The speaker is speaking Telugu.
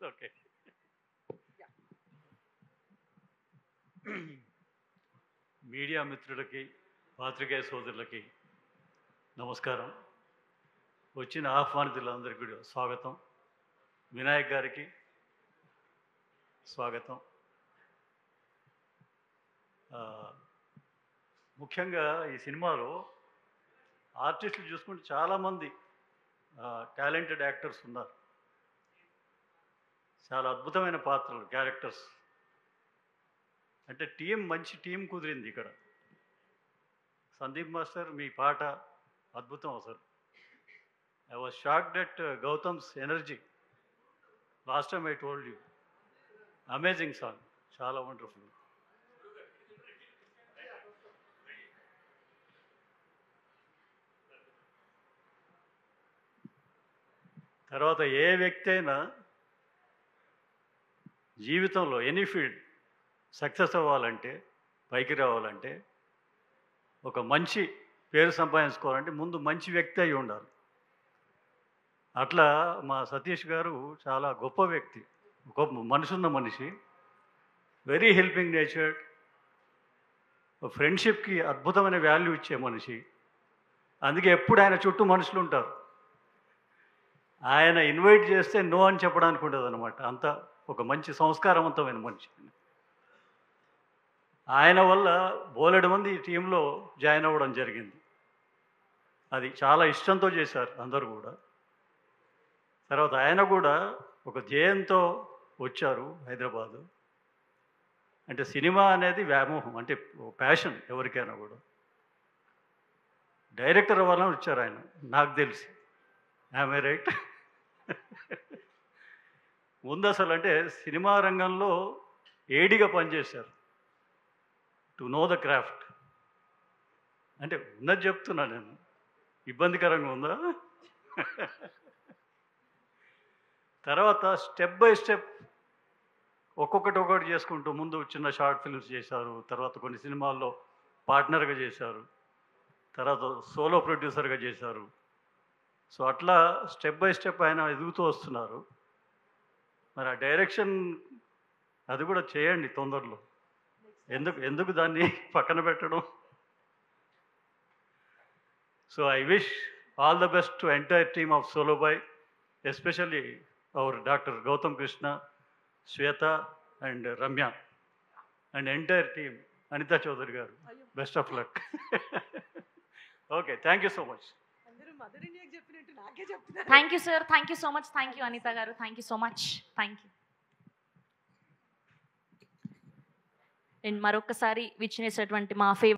ఓకే. మీడియా మిత్రులకి, పాత్రికేయ సోదరులకి నమస్కారం. వచ్చిన ఆహ్వానితులందరికీ కూడా స్వాగతం. వినాయక్ గారికి స్వాగతం. ముఖ్యంగా ఈ సినిమాలో ఆర్టిస్టులు చూసుకుంటే చాలామంది టాలెంటెడ్ యాక్టర్స్ ఉన్నారు. చాలా అద్భుతమైన పాత్రలు, క్యారెక్టర్స్. అంటే మంచి టీం కుదిరింది ఇక్కడ. సందీప్ మాస్టర్, మీ పాట అద్భుతం అసలు. I was shocked at Gautam's energy. Last time I told you, amazing song, చాలా వండర్ఫుల్. తర్వాత ఏ వ్యక్తి అయినా జీవితంలో ఎనీ ఫీల్డ్ సక్సెస్ అవ్వాలంటే, పైకి రావాలంటే, ఒక మంచి పేరు సంపాదించుకోవాలంటే ముందు మంచి వ్యక్తి అయి ఉండాలి. అట్లా మా సతీష్ గారు చాలా గొప్ప వ్యక్తి, గొప్ప మనసున్న మనిషి, వెరీ హెల్పింగ్ నేచర్, ఫ్రెండ్షిప్కి అద్భుతమైన వాల్యూ ఇచ్చే మనిషి. అందుకే ఎప్పుడు ఆయన చుట్టూ మనుషులు ఉంటారు. ఆయన ఇన్వైట్ చేస్తే నో అని చెప్పడానికి ఉండదు అనమాట. అంత ఒక మంచి సంస్కారవంతమైన మనిషి. ఆయన వల్ల బోలెడు మంది ఈ టీంలో జాయిన్ అవ్వడం జరిగింది. అది చాలా ఇష్టంతో చేశారు అందరూ కూడా. తర్వాత ఆయన కూడా ఒక ధ్యేయంతో వచ్చారు హైదరాబాదు. అంటే సినిమా అనేది వ్యామోహం, అంటే ప్యాషన్ ఎవరికైనా కూడా. డైరెక్టర్ అవ్వాలని వచ్చారు ఆయన, నాకు తెలిసి. I right? ముందు అసలు అంటే సినిమా రంగంలో ఏడిగా పనిచేశారు, టు నో ద క్రాఫ్ట్. అంటే ఉన్నది చెప్తున్నా నేను, ఇబ్బందికరంగా ఉందా? తర్వాత స్టెప్ బై స్టెప్ ఒక్కొక్కటి చేసుకుంటూ ముందు చిన్న షార్ట్ ఫిల్మ్స్ చేశారు, తర్వాత కొన్ని సినిమాల్లో పార్ట్నర్గా చేశారు, తర్వాత సోలో ప్రొడ్యూసర్గా చేశారు. సో అట్లా స్టెప్ బై స్టెప్ ఆయన ఎదుగుతూ వస్తున్నారు. మరి ఆ డైరెక్షన్ అది కూడా చేయండి తొందరలో. ఎందుకు దాన్ని పక్కన పెట్టడం? So I wish all the best to entire team of Solo Boy, especially our doctor Gautam Krishna, Shweta and Ramya and entire team, Anitha Chowdary garu. Best of luck. Okay, thank you so much. Thank you sir, thank you so much. Thank you Anitha garu, thank you so much. Thank you. And మరొకసారి విచ్చేసేటువంటి మా ఫేవరెట్